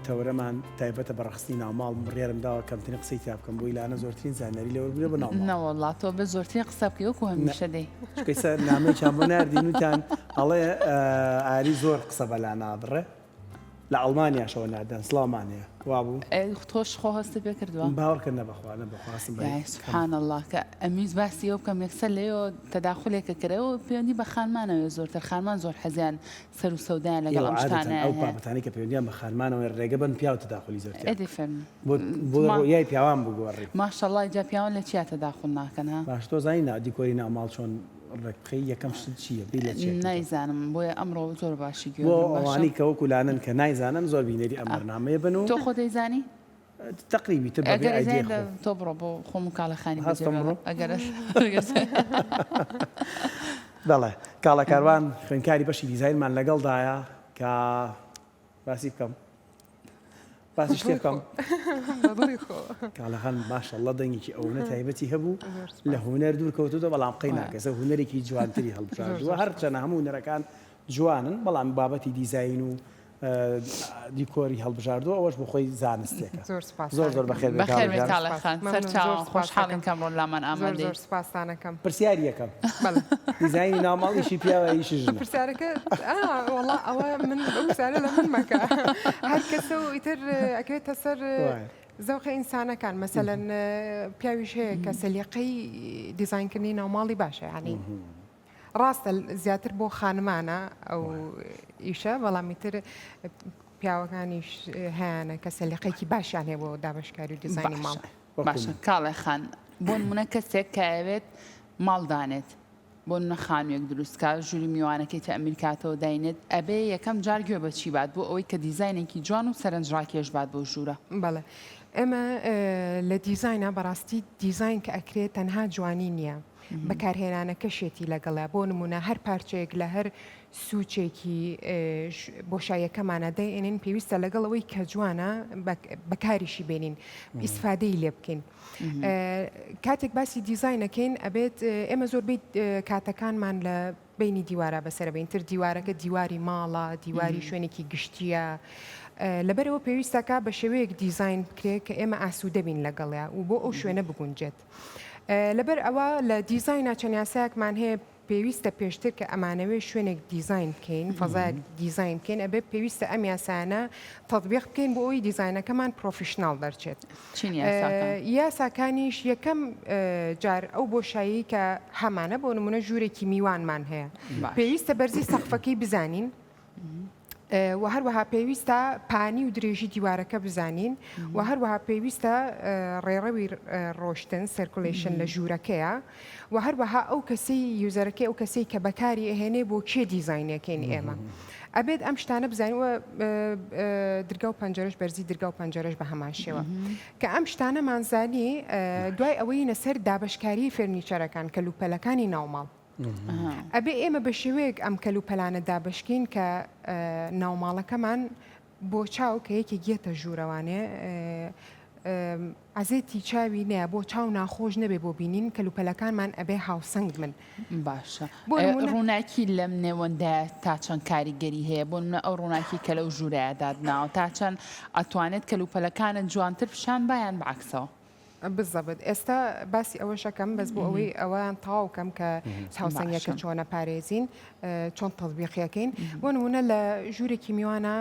تەورەمان تایبەتە بە ڕخستی ناوماڵ ڕێرم داوە کەمترین قسەی تا بکەم بۆی لاانە زۆرترین زانەری لەوە بێ بە ناوماڵ. نەوەڵڵا تۆ بە زۆرترین قسە بکەی وەکو هەمیشە دەی. چکەیسە نامەیەکیان بۆ ناردین وتان ئەڵێ ئاری زۆر قسە بەلا نابڕێ لە ئەڵمانیاشەوە نادەن سڵامانەیە وابوو تۆش خۆ هەستی پێ کردووە باوەڕکردنە بەخواانە بەخواستم سبحان الله کە ئەمیز باسی ئەو بکەم یەکسەر لێەوە تەداخولێکە کرەوە پەیوەندی بە خانمانەوە زۆرتر خانمان زۆر حەزیان سەر و سەودایان لەگەڵ ئەم شتانە ئەو بابەتانی کە پەیوەندیان بە خانمانەوە ڕێگە بن پیا و تەداخلی زۆر بۆ یای پیاوان بگۆڕی ماشەڵڵای جا پیاوان لە چیا تەداخل ناکەن ها باش تۆ زانی دیکۆری ناماڵ چۆن ڕێکخی یەکەم شت چییە نایزانم بۆیە ئەمڕۆ زۆر باشی بۆ ئەوانی کە وەکولانن کە نایزانن زۆر بینەری ئەم بەرنامەیە بن و تۆ خۆ دەیزانی؟ تقریبی تر تۆ بڕۆ بۆ خۆم و کاڵەخانی ئەگەر بەڵێ کاڵەکاروان خوێنکاری بەشی دیزاینمان لەگەڵدایە کە باسی بکەم باسی شتێ بکەم کاڵەخان ماشەڵڵە دەنگێکی ئەوەنە تایبەتی هەبوو لە هونەر دوور کەوتوتە بەڵام قەی ناکەسە هونەرێکی جوانتری هەڵبژاردووە هەرچەنە هەموو هونەرەکان جوانن بەڵام بابەتی دیزاین و دیکۆری هەڵبژاردووە ئەوەش بۆ خۆی زانستێکە زۆر زۆر بەخێر کاڵەخان خۆشحاڵین کەم ڕۆ لامان ئامادەی زۆر سپاسانەکەم پرسیاری یەکەم دیزایانی ناوماڵیشی پیاوە ئیشی ژنە پرسیارەکە وەڵا ئەوە من ئەو پرسیارە لە من مەکە هەر کەسە و ئیتر ئەکەوێتە سەر زەوقی ئینسانەکان مەسەلەن پیاویش هەیە کە سەلیقەی دیزاینکردنی ناوماڵی باشە ینی ڕاستە زیاتر بۆ خانمانە ئەو ئیشە بەڵامی تر پیاوەکانیش هیانە کە سەلیقەیەکی باشیان هەیە بۆ دابشکاری و دیزاینی ماڵ باشە کاڵەخان بۆ نمونە کەسێک کە ئەوێت ماڵدانێت بۆ نمونە خانوویەک دروستکە ژووری میوانەکەی تە ئەمریکاتەوە داینێت ئەبێ یەکەم جار گوێ بەچی بات بۆ ئەوەی کە دیزاینێکی جوان و سەرنجڕاکێش بات بۆ ژوورە بەڵێ ئێمە لە دیزاینە بەڕاستی دیزاین کە ئەکرێت تەنها جوانی نییە بەکارهێنانە کەشێتی لەگەڵە بۆ نمونە هەر پارچەیەک لە هەر سوچێکی بۆشایەکەمانە دەێنین پێویستە لەگەڵەوەی کە جوانە بەکاریشی بێنین ئیسفادەی لێ بکەین کاتێک باسی دیزاینەکەین ئەبێت ئێمە زۆربەی کاتەکانمان لە بینی دیوارە بەسەربین تر دیوارەکە دیواری ماڵە دیواری شوێنێکی گشتیە لەبەرەوە پێویستەکە بە شێوەیەک دیزاین بکرێت کە ئێمە ئاسوودە بین لەگەڵەیە و بۆ ئەو شوێنە بگونجێت لەبەر ئەوە لە دیزاینە چەند یاسایەکمان هەیە پێویستە پێشتر کە ئەمانەوێ شوێنێک دیزاین بکەین فەزایەک دیزاین بکەین ئەبێ پێویستە ئەم یاسانە تەطبیق بکەین بۆ ئەوی دیزاینەکەمان پرۆفیشنال دەرچێت یاساکانیش یەکەم جار ئەو بۆشایی کە هەمانە بۆ نمونە ژوورێکی میوانمان هەیە پێویستە بەرزی سەقفەکەی بزانین و هەروەها پێویستە پانی و درێژی دیوارەکە بزانین و هەروەها پێویستە ڕێڕەوی ڕۆشتن سرکولیشن لە ژوورەکەیە و هەروەها ئەو کەسەی یوزەرەکەی ئەو کەسەی کە بەکاری ئەهێنێ بۆ کێ دیزاینەکەین ئێمە ئەبێت ئەم شتانە بزانیوە درگا و پەنجەرەش بەرزی درگا و پەنجەرەش بە هەمان شێوە کە ئەم شتانەمانزانی دوای ئەوەی نەسەر دابشکاری فێرنیچەرەکان کەلوپەلەکانی ناوماڵ ئەبێ ئێمە بە شێوەیەک ئەم کەلوپەلانە دابشکین کە ناوماڵەکەمان بۆ چاو کە یەکی گێتە ژوورەوانێ ئازێتی چاوی نییە بۆ چاو ناخۆش نەبێ بۆ بینین کەلوپەلەکانمان ئەبێ هاوسنگ من باشە ڕووناکی لەم نێوەندە تا چەند کاریگەری هەیە بۆ منە ئەو ڕووناکی کە لەو ژوورەیە دادناوە تا چەند ئەتوانێت کەلوپەلەکانە جوانتر پیشان بایان بەعکسەوە بزەبت ئێستا باسی ئەوەشەکەم بەس بۆ ئەوەی ئەوەیان تاوکەم کە هاوسنگەکە چۆنە پارێزین چۆن تەطبیقیەکەین بۆ نمونە لە ژوورێکی میوانە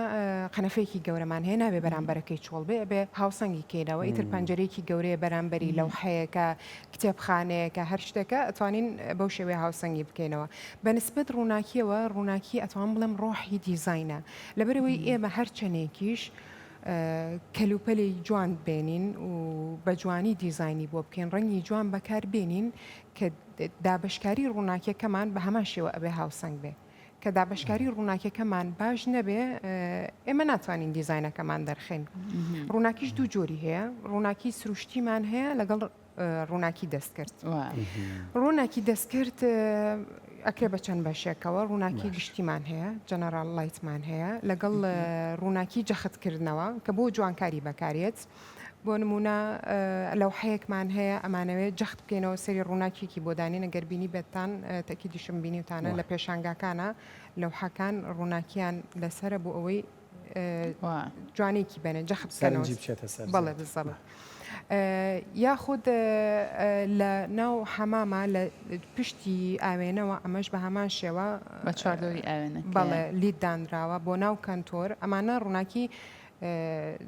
قەنەفەیەکی گەورەمان هەیە نابێ بەرامبەرەکەی چۆڵ بێ ئەبێ هاوسنگی کێنەوە ئیتر پەنجەرەیەکی گەورەیە بەرامبەری لەوحەیەکە کتێبخانەیەکە هەر شتێکە ئەتوانین بەو شێوەیە هاوسنگی بکەینەوە بەنسبەت ڕووناکیەوە ڕووناکی ئەتوان بڵێم ڕۆحی دیزاینە لەبەرەوەی ئێمە هەر چەندێکیش کەلوپەلی جوان بێنین و بە جوانی دیزاینی بۆ بکەین ڕەنگی جوان بەکار بێنین کە دابشکاری ڕووناکیەکەمان بە هەمان شێوە ئەبێ هاوسنگ بێ کە دابشکاری ڕووناکیەکەمان باش نەبێ ئێمە ناتوانین دیزاینەکەمان دەرخێن ڕووناکیش دوو جۆری هەیە ڕووناکی سروشتیمان هەیە لەگەڵ ڕووناکی دەستکرد ڕووناکی دەستکرد ئەکرێ بە چەند بەشێکەوە ڕووناکی گشتیمان هەیە جەنەرال لایتمان هەیە لەگەڵ ڕووناکی جەختکردنەوە کە بۆ جوانکاری بەکارێت بۆ نمونە لەوحەیەکمان هەیە ئەمانەوێت جەخت بکەینەوە سەری ڕووناکیێکی بۆ دانین ئەگەر بینی بێتان تەکیدیشم بینیوتانە لە پێشانگاکانە لەوحەکان ڕووناکیان لەسرە بۆ ئەوەی جوانێکی بێنێ جەخت سەرنجی بچێتە سەر بەڵێ بالضبط یاخود لە ناو حەمامە لە پشتی ئاوێنەوە ئەمەش بە هەمان شێوە بە چواردۆری ئاوێنە بەڵێ لید دانراوە بۆ ناو کەنتۆر ئەمانە ڕووناکی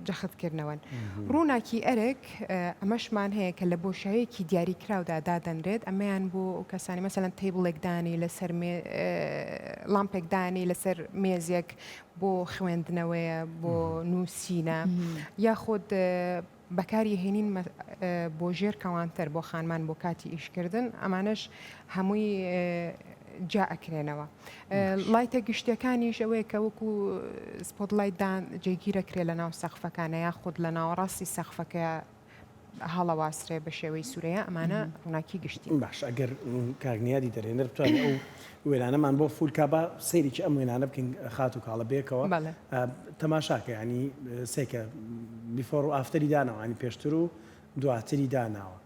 جەختکردنەوەن ڕووناکی ئەرێک ئەمەشمان هەیە کە لە بۆشایەکی دیاریکراودا دادەنرێت ئەمەیان بۆ کەسانی مەسەلەن تیبڵێکدانی لەسەر لامپێکدانی لەسەر مێزێک بۆ خوێندنەوەیە بۆ نووسینە یاخود بەکاری هێنین بۆ ژێر کەوانتەر بۆ خانمان بۆ کاتی ئیشکردن ئەمانش هەمووی جا ئەکرێنەوە لایتە گشتەکانیش ئەوەیە کە وەکو سپۆتلایتدان جێگیرەکرێ لە ناو سەقفەکانە یاخود لە ناوەڕاستی سەقفەکە هەڵەواسرێ بە شێوەی سوورەیە ئەمانە ڕووناکی گشتی باش ئەگەر کاگنیادی دەرێنەر بتوانێت ئەو وێرانەمان بۆ فولکابا سەیرێکی ئەم وێنانە بکەین خات و کاڵە بێکەوە تەماشاکە ینی سێکە بیفۆڕ و ئافتەری داناوە ینی پێشتر و دواتری داناوە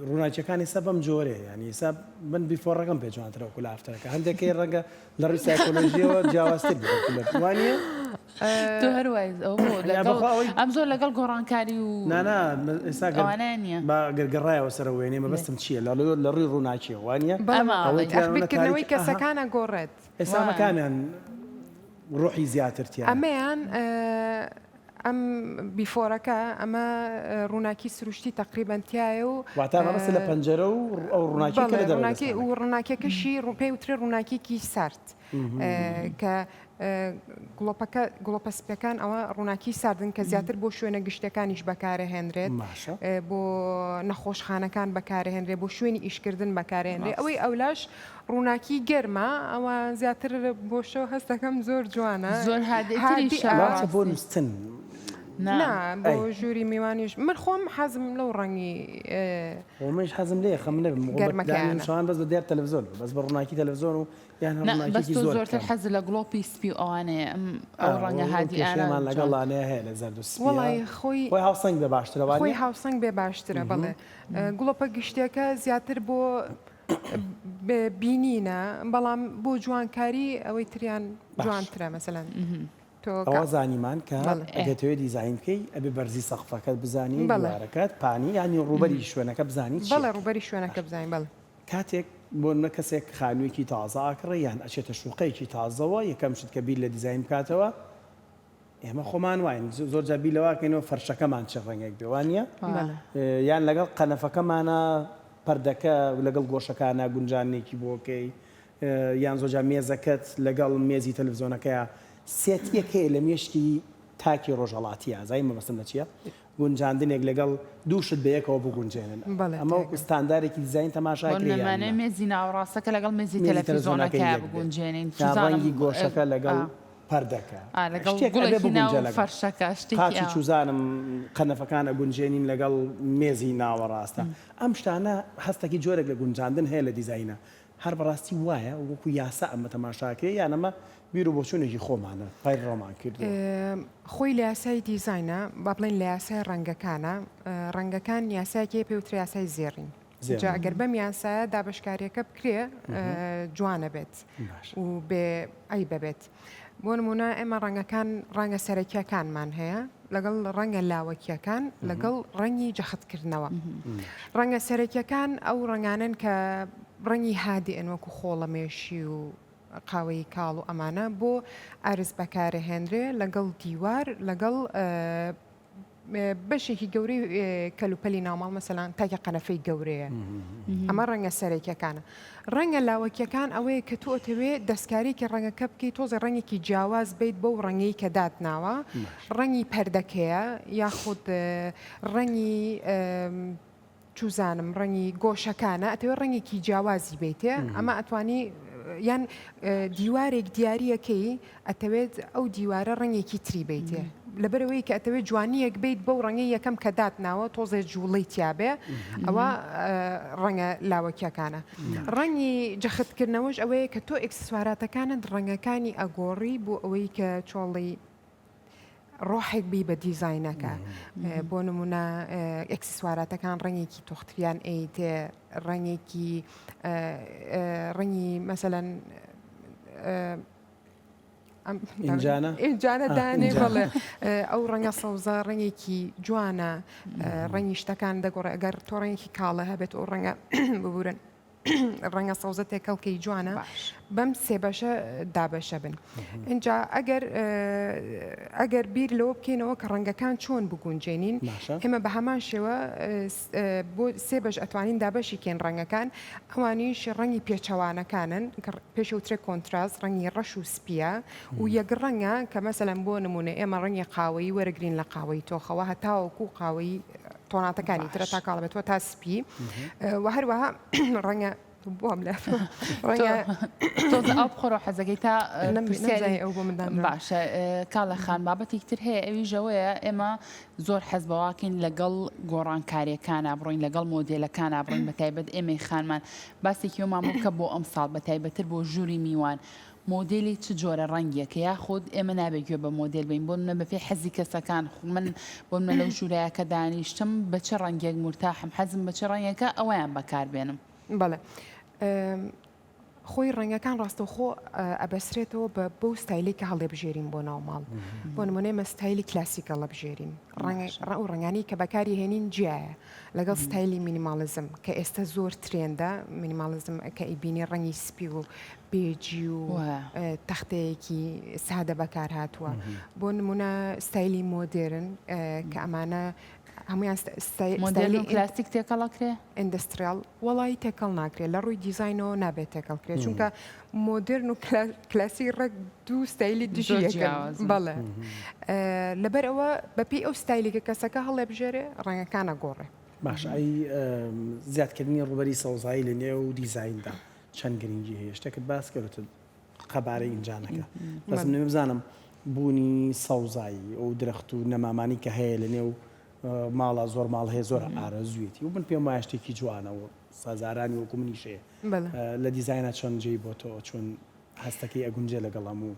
ڕووناکیەکانی سە بەم جۆرێ ینی سا من بیفۆڕەکەم پێ جوانترەوە و لە ئافتەرەکە هەندێکی ڕەنگە لە ڕووی سایکۆلۆژیەوە جیاوازتر وانە تو هەروای ئەم زۆر لەگەڵ گۆڕانکاری و ئەوانە نییە با گەرگەڕایەوە سەر وێنێ مەبەستم چییە لە ڕووی ڕووناکیە وانە ئەخبیرکردنەوەی کەسەکانە گۆڕێت ئێسامەکانیان ڕۆحی زیاترتیان ئەمەیان ئەم بیفۆرەکە ئەمە ڕووناکی سروشتی تقریبەنتیایە و واتە مەبەستە لە پەنجەرە و ئەو ڕووناکی و ڕووناکیەکەشی ڕوپێ وترێ ڕووناکیکی سارد کە گڵۆپەسپەکان ئەوە ڕووناکی ساردن کە زیاتر بۆ شوێنە گشتەکانیش بەکارەهێنرێت بۆ نەخۆشخانەکان بەکارهێنرێ بۆ شوێنی ئیشکردن بەکارهێنرێ ئەوەی ئەولاش ڕووناکی گەرمە ئەوە زیاتر بۆشەوە هەستەکەم زۆر جوانە زۆر هادی بۆ نووسن بۆ ژووری میوانیش من خۆم حەزم لەو ڕەنگی خۆمەش حەزم لێ خەم گەرمەکان بەس بە دیار تەلەڤزیۆن بەس بە ڕووناکی تەلەڤزیۆن و بەس زۆرتر حەز لە گڵۆپی سپی ئەوانەیە ئەو ڕەنگە هادییانمان لەگەڵانەیە هەیە لە زەرد و وڵی خۆی هاوسنگ بێ باشترەوە خۆی هاوسنگ بێ باشترە بڵێ گڵۆپە گشتێکە زیاتر بۆ بینینە بەڵام بۆ جوانکاری ئەوەی تریان جوانترە مەسەلەن ئەوە زانیمان کە ئەگەتەوێت دیزاین بکەی ئەبێ بەرزی سەقفەکەت بزانی بەڵارەکەت پانی ینی ڕوبەری شوێنەکە بزانی بەڵێ ڕوبەری شوێنەکە بزانین بەڵێ کاتێک بۆ نە کەسێک خانوویەکی تازە ئاکڕێ یان ئەچێتە شوقەیەکی تازەوە یەکەم شت کە بیر لە دیزاین بکاتەوە ئێمە خۆمان واین زۆر جابی لەواکەینەوە فەرشەکەمان چ ڕەنگێک بێوانە یان لەگەڵ قەنەفەکەمانە پەردەکە لەگەڵ گۆشەکانە گونجانێکی بۆکەی یان زۆجا مێزەکەت لەگەڵ مێزی تەلەڤزیۆنەکەیە سێتیەکەیە لە مێشکی تاکی ڕۆژهڵاتی ئازایی مەبەستم لە چییە؟ گونجاندنێک لەگەڵ دووشت بەیەکەوە بگونجێنن ئەمە ستاندارێکی دیزاین تەماشاکرێ مێزی ناوڕاستەکە لەگەڵ مێزی تەلەڤیزیۆنەکە بگونجێنین ڕەنگی گۆشەکە لەگەڵ پەردەکە قاچی چوزانم قەنەفەکانە گونجێنین لەگەڵ مێزی ناوەڕاستە ئەم شتانە هەستێکی جۆرێک لە گونجاندن هەیە لە دیزاینە هەر بەڕاستی وایە وەکو یاسا ئەمە تەماشاکرێ یانەمە بیر و بۆچوونێکی خۆمانە پای ڕۆمان کرد خۆی لە یاسای دیزاینە با بڵێن لە یاسای ڕەنگەکانە ڕەنگەکان یاسایەکێ پێوتری یاسای زێڕین جا ئەگەر بەم یاسایە دابشکاریەکە بکرێ جوانە بێت و بێ ئەی ببێت بۆ نمونە ئێمە ڕەنگەکان ڕەنگە سەرەکیەکانمان هەیە لەگەڵ ڕەنگە لاوەکیەکان لەگەڵ ڕەنگی جەختکردنەوە ڕەنگە سەرەکیەکان ئەو ڕەنگانن کە ڕەنگی هادی ئەنوەکو خۆڵەمێشی و قاوەی کاڵ و ئەمانە بۆ ئارز بەکارەهێنرێ لەگەڵ دیوار لەگەڵ بەشێکی گەورەی کەلوپەلی ناوماڵ مەسەلان تاکە قەنەفەی گەورەیە ئەمە ڕەنگە سەرێکیەکانە ڕەنگە لاوەکیەکان ئەوەیە کە تۆ ئەتەوێ دەستکاریکی ڕەنگەکە بکەیت تۆزە ڕەنگێکی جیاواز بیت بەو ڕەنگەی کە دادناوە ڕەنگی پەردەکەیە یاخود ڕەنگی چوزانم ڕەنگی گۆشەکانە ئەتەوێ ڕەنگێکی جیاوازی بیتێ ئەمە ئەتوانی یان دیوارێک دیارریەکەی ئەتەوێت ئەو دیوارە ڕەنگێکی تری بیتێ لەبەرەوەی کە ئەتەوێت جوانیەک بیت بەو ڕەنگەی یەکەم کە دادناوە تۆزێ جوڵی تیابێ ئەوە ڕەنگە لاوەکیەکانە ڕەنگی جەختکردنەوەش ئەوەیە کە تۆ ئەکسسواراتەکانت ڕەنگەکانی ئەگۆڕی بۆ ئەوەی کە چۆڵی ڕۆحێک بی بە دیزاینەکە بۆ نمونە ئەکسسواراتەکان ڕەنگێکی تۆختریان ئەیتێ ڕەنگێکی ڕەنگی مەسەلەن ئینجانە دانێ بڵێ ئەو ڕەنگە سەوزە ڕەنگێکی جوانە ڕەنگی شتەکان دەگۆڕێ ئەگەر تۆ ڕەنگێکی کاڵە هەبێت ئەو ڕەنگە ببورن ڕەنگە سەوزە تێکەڵکەی جوانە بەم سێ بەشە دابەشە بن اینجا ئەگەر بیر لەوە بکەینەوە کە ڕەنگەکان چۆن بگونجێنین ئێمە بە هەمان شێوە بۆ سێ بەش ئەتوانین دابەشی کێن ڕەنگەکان ئەوانیش ڕەنگی پێچەوانەکانن پێشوترێ کۆنتراست ڕەنگی ڕەش و سپیە و یەک ڕەنگە کە مەسەلەن بۆ نمونە ئێمە ڕەنگی قاوەیی وەرەگرین لە قاوەی تۆخەوە هەتاوەکو قاوەی تۆناتەکانی ترە تا کاڵەبێتەوە تا سپی و هەروەها ڕەنگە بۆم لە تۆزە ئەو بخۆڕ حەزەکەی تا ئەو بۆ مندان باشە کاڵە خان بابەتێک تر هەیە ئەویژەوەیە ئێمە زۆر حەز بەواکەین لەگەڵ گۆڕانکاریەکانە بڕۆین لەگەڵ مۆدێلەکانە بڕۆین بە تایبەت ئێمەی خانمان باسێکی ومامۆکە بۆ ئەم ساڵ بە تایبەتر بۆ ژووری میوان مۆدلی چ جۆرە ڕەنگیەکە یاخود ئێمە نابێت گوێ بە مۆدل بین بۆ منە بەپێ حەزی کەسەکان من بۆ منە لەو ژوورایەکە دانیشتم بە چه ڕەنگێک مرتاحم حەزم بە چه ڕەنگەکە ئەویان بەکاربێنم بەڵێ خۆی ڕەنگەکان ڕاستەوخۆ ئەبەسرێتەوە بە بەو ستایلی کە هەڵێ بژێرین بۆ ناو ماڵ بۆ نمونەی مە ستایلی کلاسیکە لە بژێرین ڕەو ڕەنگانی کە بەکاری هێنین جیایە لەگەڵ ستایلی مینیماڵزم کە ئێستا زۆر ترێندە مینیماڵزم کە ئیبینی ڕەنگی سپی و بێجی و تەختەیەکی سادە بەکار هاتووە بۆ نمونە ستایلی مۆدرن کە ئەمانە هەمویان مۆدل کلاسیک تێکەڵەکرێ ئیندستریال وڵی تێکەڵ ناکرێت لە ڕووی دیزاینەوە نابێت تێکەڵکرێت چونکە مۆدرن و کلاسی ڕێک دوو ستایلی دژیەکە بەڵێ لەبەر ئەوە بەپی ئەو ستایلیکە کەسەکە هەڵێ بژێرێ ڕەنگەکانە گۆڕێ باش ئەی زیادکردنی ڕوبەری سەوزایی لە نێو دیزایندا چەند گرنگی هەیە شتێکت باس کردت قەبارەی ئینجانەکە بەس من بزانم بوونی سەوزایی ئەو درەخت و نەمامانی کە هەیە لە نێو ماڵە زۆر ماڵ هەیە زۆر ئارەزویەتی و من پێم وایە شتێکی جوانەوە سازارانی وەکو منیشەیە لە دیزاینە چۆن جێی بۆ تۆ چۆن هەستەکەی ئەگونجێ لەگەڵ هەموو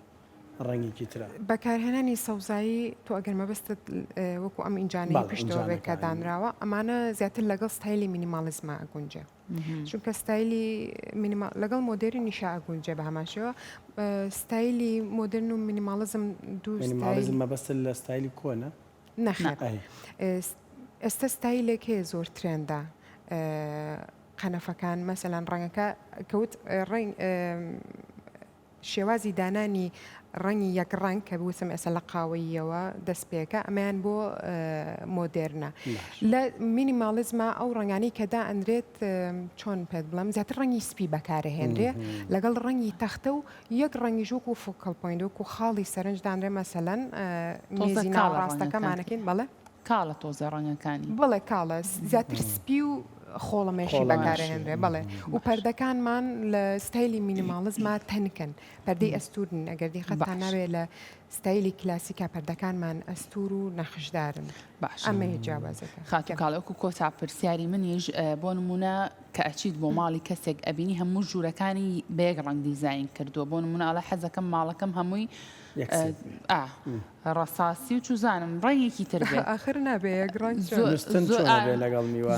ڕەنگێکی ترە بەکارهێنانی سەوزایی تۆ ئەگەر مەبەستت وەکو ئەم ئینجانەی پشتەوە بێت کە دانراوە ئەمانە زیاتر لەگەڵ ستایلی مینیماڵزمە ئەگونجێ چونکە ستایلی لەگەڵ مۆدرری نیشا ئەگونجێ بە هەماشەوە ستایلی مۆدرن و مینیماڵزم دوو مینیماڵزم مەبەست لە ستایلی کۆنە نەخێر ئێستا ستایلێک هەیە زۆر ترێندا قەنەفەکان مەسەلەن ڕەنگەکە کەوت شێوازی دانانی ڕەنگی یەک ڕنگ کە بوسم ئێستا لە قاوەیەوە دەست پێەکە ئەمەیان بۆ مۆدرنە لە مینیماڵزمە ئەو ڕنگانی کەدا ئەندرێت چۆن پێت بڵم زیاتر ڕەنگی سپی بەکارەهێنرێ لەگەڵ ڕەنگی تەختە و یەک ڕەنگی ژووک و فۆکەڵ پۆینت و خاڵی سەرنجدانرێ مەسەلەن مێزی ناڕاستەکەمانەکەین بەڵێ کاڵە تۆزە ڕەنگەکانی بڵێ کاڵە زیاتر سپی و خۆڵەمێشی بەکارهێنرێ بڵێ و پەردەکانمان لە ستایلی مینیماڵزما تەنکن پەردەی ئەستورن ئەگەر دیقەتان ناوێت لە ستایلی کلاسیکە پەردەکانمان ئەستور و نەخشدارن باش ئەمە جیاوازەکە خاتو کاڵەوەکو کۆتا پرسیاری منیش بۆ نمونە کە ئەچیت بۆ ماڵی کەسێک ئەبینی هەموو ژوورەکانی بەیەک ڕەنگ دیزاین کردووە بۆ نمونە ئەڵە حەزەکەم ماڵەکەم هەمووی ڕەساسی و چوزانم ڕێیەکی تر بێت ئاخر نابێ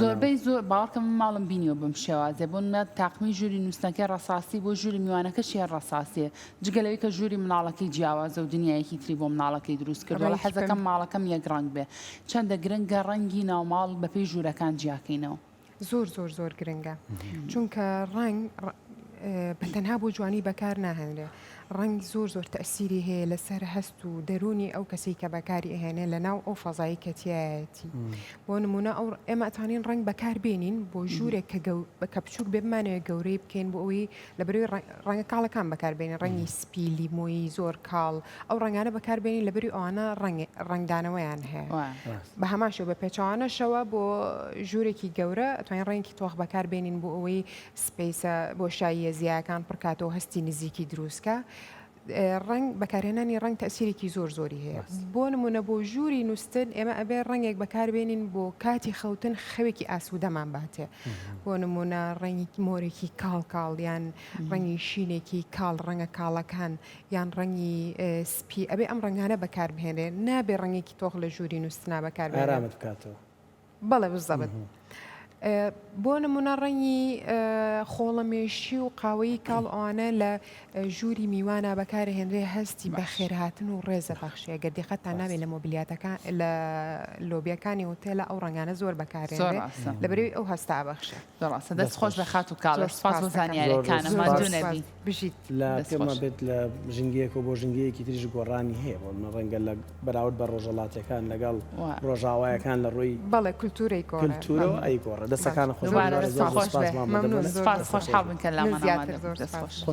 زۆربەی زۆر باوەڕکەم ماڵم بینیەوە بم شێوازێ بۆ نە تاقمی ژووری نووسنەکە ڕەساسی بۆ ژووری میوانەکە شێ ڕەساسیە جگەلەوەی کە ژووری مناڵەکەی جیاوازە و دنیایەکی تری بۆ مناڵەکەی دروست کردووە لە حەزەکەم ماڵەکەم یەک ڕەنگ بێ چەندە گرنگە ڕەنگی ناوماڵ بەپێی ژوورەکان جیاکەینەوە زۆر گرنگە چونکە ڕنگ بەتەنها بۆ جوانی بەکار ناهێنرێ ڕنگ زۆر تەسیری هەیە لەسەر هەست و دەرونی ئەو کەسی کە بەکاری ئەهێنێ لە ناو ئەو فەزایی کەتیایەتی بۆ نمونە ئەو ئێمە ئەتوانین ڕنگ بەکار بێنین بۆ ژوورێک کە بچووک بمانەوە گەورەی بکەین بۆ ئەوی لە بەروی ڕەنگە کاڵەکان بەکاربێنین ڕەنگی سپیلی مۆی زۆر کاڵ ئەو ڕنگانە بەکاربێنین لە بەروی ئەوانە ڕنگدانەوەیان هەیە بە هەماشەوە بە پێچوانەشەوە بۆ ژوورێکی گەورە ئەتوانین ڕێنکی تۆخ بەکاربێنین بۆ ئەوەی سپیسە بۆ شاییە زیاکان پڕکاتەوە هەستی نزیکی دروستکە ڕنگ بەکارهێنانی ڕنگ تەسیرێکی زۆری هەیە بۆ نمونە بۆ ژووری نووسن ئێمە ئەبێ ڕنگێک بەکاربێنین بۆ کاتی خەوتن خەوێکی ئاسوودەمان باتێ بۆ نمونە ڕەنگی مۆرێکی کاڵ یان ڕەنگی شینێکی کاڵ ڕەنگە کاڵەکان یان ڕەنگی سپی ئەبێ ئەم ڕنگانە بەکاربهێنێ نابێ ڕەنگێکی تۆخ لە ژووری نووسنا بەکاربێنێت ئارامت بکاتەوە بەڵێ بزەبت بۆ نمونە ڕەنگی خۆڵەمێشی و قاوەی کاڵ ئەوانە لە ژووری میوانە بەکارهێنرێ هەستی بە خێرهاتن و ڕێزە بەخشەیە گە دیقەتان نابێت لە مۆبیلیاتەکان لە لۆبیەکانی هۆتێلە ئەو ڕەنگانە زۆر بەکارهێنرێ لەبەرەوەی ئەو هەستا بەخشە دەست خۆش بە خات و کاڵە سپاس بۆ زانیاریەکانە مادوو نەبی بژیت لە پێمە بێت لە ژنگەیەک و بۆ ژنگەیەکی تریژ گۆڕانی هەیە بۆ ڕەنگە لە بەراورد بە ڕۆژەڵاتەکان لەگەڵ ڕۆژاوایەکان لە ڕووی بەڵێ کولتورەی کولتورەوە ئەی گۆڕە دەستەکان خۆش خۆش حاڵبن کە لامان دەست خۆش